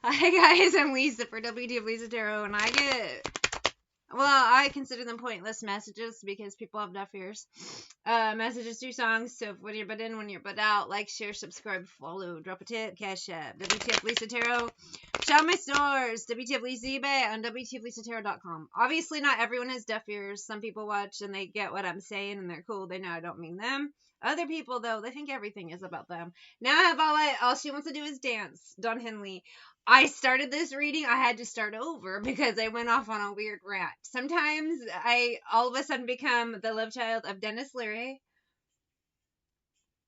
Hi guys, I'm Lisa for wtfLisaTarot, and I consider them pointless messages because people have deaf ears. Messages through songs, so when you're butt in, when you're butt out, like, share, subscribe, follow, drop a tip, CashApp, wtfLisaTarot, shop my stores, wtfLisa eBay, and wtfLisaTarot.com. Obviously, not everyone has deaf ears. Some people watch and they get what I'm saying and they're cool. They know I don't mean them. Other people, though, they think everything is about them. Now I have all she wants to do is dance. Don Henley. I started this reading, I had to start over because I went off on a weird rant. Sometimes I all of a sudden become the love child of Dennis Leary,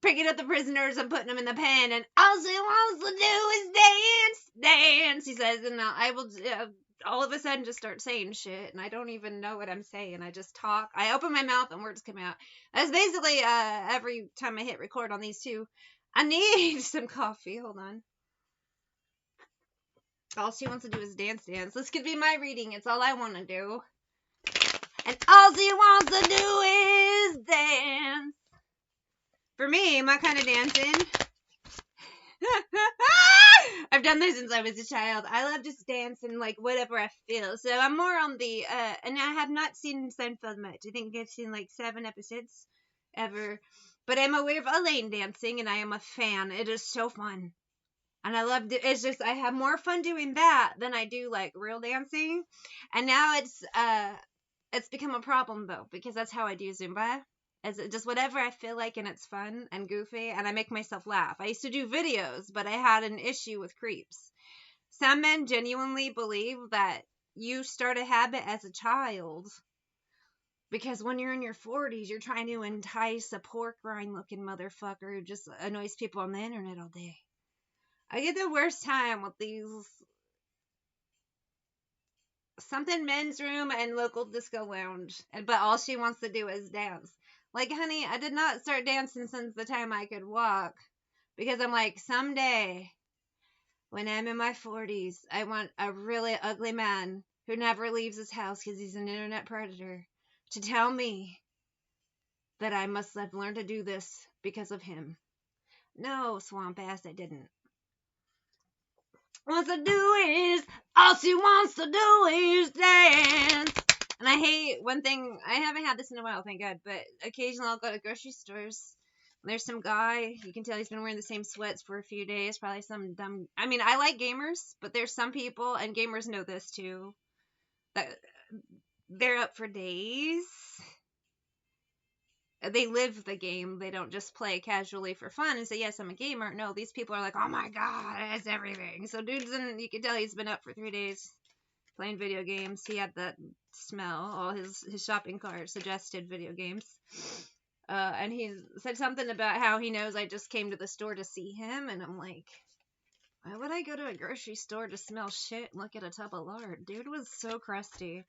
picking up the prisoners and putting them in the pen, and all she wants to do is dance, he says, and I will all of a sudden just start saying shit, and I don't even know what I'm saying. I just talk. I open my mouth and words come out. That's basically every time I hit record on these two. I need some coffee. Hold on. All she wants to do is dance. This could be my reading. It's all I want to do. And all she wants to do is dance. For me, my kind of dancing. I've done this since I was a child. I love just dancing, like, whatever I feel. So I'm more on the, and I have not seen Seinfeld much. I think I've seen, like, 7 episodes ever. But I'm aware of Elaine dancing, and I am a fan. It is so fun. And I loved it. It's just I have more fun doing that than I do like real dancing. And now it's become a problem though, because that's how I do Zumba. It's just whatever I feel like, and it's fun and goofy, and I make myself laugh. I used to do videos, but I had an issue with creeps. Some men genuinely believe that you start a habit as a child because when you're in your 40s, you're trying to entice a pork rind looking motherfucker who just annoys people on the internet all day. I get the worst time with these something men's room and local disco lounge, but all she wants to do is dance. Like, honey, I did not start dancing since the time I could walk because I'm like, someday when I'm in my 40s, I want a really ugly man who never leaves his house because he's an internet predator to tell me that I must have learned to do this because of him. No, swamp ass, I didn't. All she wants to do is dance. And I hate one thing, I haven't had this in a while, thank God, but occasionally I'll go to grocery stores. There's some guy, you can tell he's been wearing the same sweats for a few days, probably some dumb, I mean, I like gamers, but there's some people, and gamers know this too, that they're up for days. They live the game. They don't just play casually for fun and say, yes, I'm a gamer. No, these people are like, oh my God, that's everything. So dude's you can tell he's been up for 3 days playing video games. He had that smell. All his shopping cart suggested video games. And he said something about how he knows I just came to the store to see him. And I'm like, why would I go to a grocery store to smell shit and look at a tub of lard? Dude was so crusty.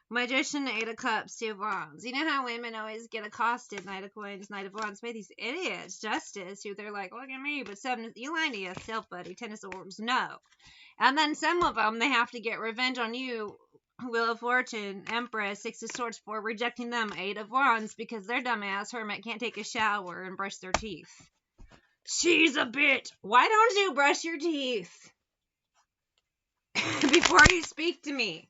Magician, 8 of Cups, 2 of Wands. You know how women always get accosted, Knight of Coins, Knight of Wands, by these idiots, Justice, who they're like, look at me, but 7, you lying to yourself, buddy, 10 of Swords, no. And then some of them, they have to get revenge on you, Wheel of Fortune, Empress, 6 of Swords, for rejecting them, 8 of Wands, because their dumbass hermit can't take a shower and brush their teeth. She's a bitch. Why don't you brush your teeth before you speak to me?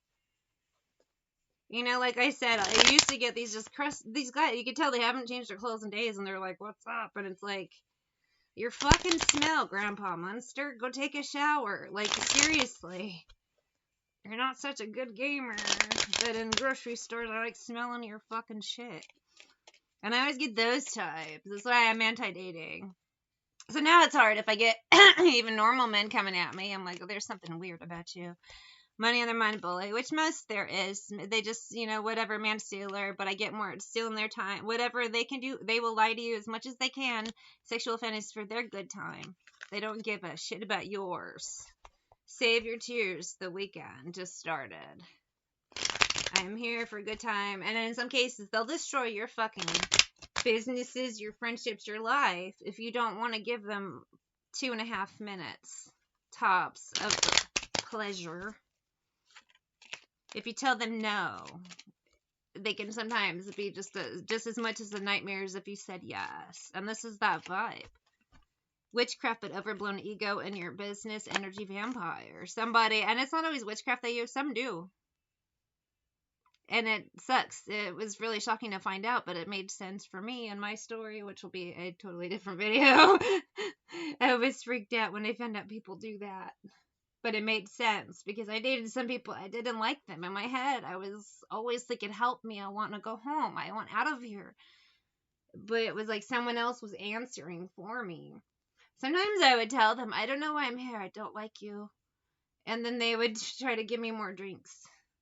You know, like I said, I used to get these these guys, you could tell they haven't changed their clothes in days, and they're like, what's up? And it's like, your fucking smell, Grandpa Munster. Go take a shower. Like, seriously. You're not such a good gamer, but in grocery stores, I like smelling your fucking shit. And I always get those types. That's why I'm anti-dating. So now it's hard if I get even normal men coming at me. I'm like, oh, there's something weird about you. Money on their mind bully, which most there is. They just, you know, whatever, man stealer, but I get more stealing their time. Whatever they can do, they will lie to you as much as they can. Sexual fantasies for their good time. They don't give a shit about yours. Save your tears. The weekend just started. I'm here for a good time. And in some cases, they'll destroy your fucking businesses, your friendships, your life if you don't want to give them 2.5 minutes tops of pleasure. If you tell them no, they can sometimes be just as much as a nightmare as if you said yes. And this is that vibe. witchcraft, but overblown ego in your business, energy vampire. Somebody, and it's not always witchcraft they use, some do. And it sucks. It was really shocking to find out, but it made sense for me and my story, which will be a totally different video. I was freaked out when I found out people do that. But it made sense because I dated some people, I didn't like them. In my head, I was always thinking, help me, I want to go home, I want out of here. But it was like someone else was answering for me. Sometimes I would tell them, I don't know why I'm here, I don't like you. And then they would try to give me more drinks.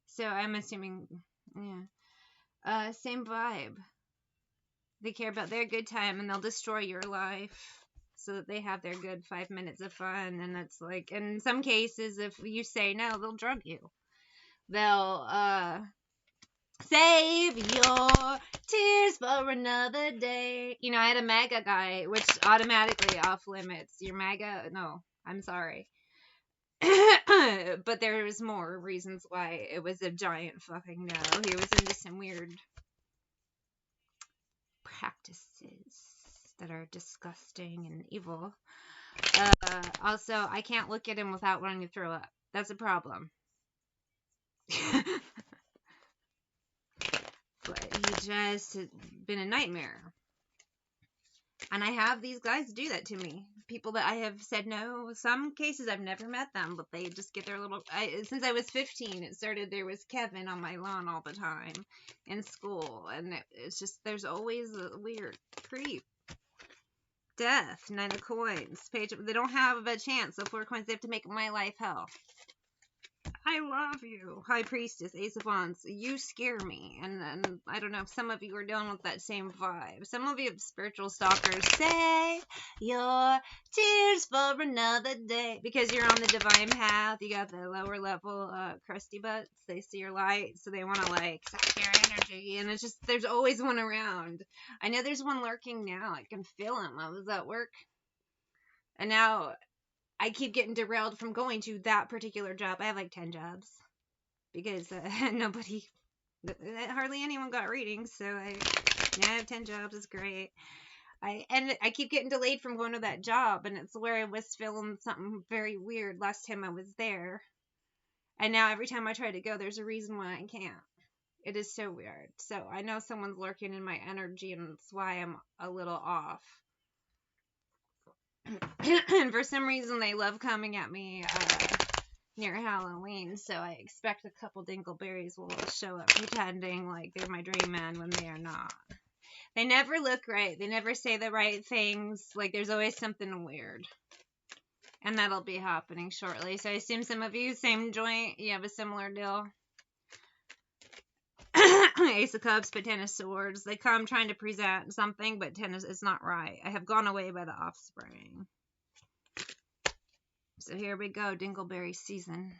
So I'm assuming, yeah. Same vibe. They care about their good time and they'll destroy your life so that they have their good 5 minutes of fun. And it's like, in some cases, if you say no, they'll drug you. They'll save your tears for another day. You know, I had a MAGA guy, which automatically off limits. Your MAGA, no, I'm sorry. But there was more reasons why it was a giant fucking no. He was into some weird practices that are disgusting and evil. Also, I can't look at him without wanting to throw up. That's a problem. But he just has been a nightmare. And I have these guys do that to me. People that I have said no. Some cases I've never met them, but they just get their little... since I was 15, it started, there was Kevin on my lawn all the time in school. And it's just, there's always a weird creep. Death, 9 of coins. Page, they don't have a chance. So 4 coins, they have to make my life hell. I love you. High Priestess, Ace of Wands. You scare me. And I don't know if some of you are dealing with that same vibe. Some of you have spiritual stalkers. Save your tears for another day. Because you're on the divine path. You got the lower level crusty butts. They see your light. So they want to like suck your energy. And it's just, there's always one around. I know there's one lurking now. I can feel him. I was at work. And now... I keep getting derailed from going to that particular job. I have like 10 jobs because hardly anyone got readings. So I have 10 jobs. It's great. I keep getting delayed from going to that job, and it's where I was feeling something very weird last time I was there. And now every time I try to go, there's a reason why I can't. It is so weird. So I know someone's lurking in my energy, and that's why I'm a little off. And for some reason, they love coming at me near Halloween, so I expect a couple dingleberries will show up pretending like they're my dream man when they are not. They never look right. They never say the right things. Like, there's always something weird. And that'll be happening shortly. So I assume some of you, same joint, you have a similar deal. Ace of Cups, but 10 of Swords. They come trying to present something, but 10 is not right. I have gone away by the offspring. So here we go, dingleberry season.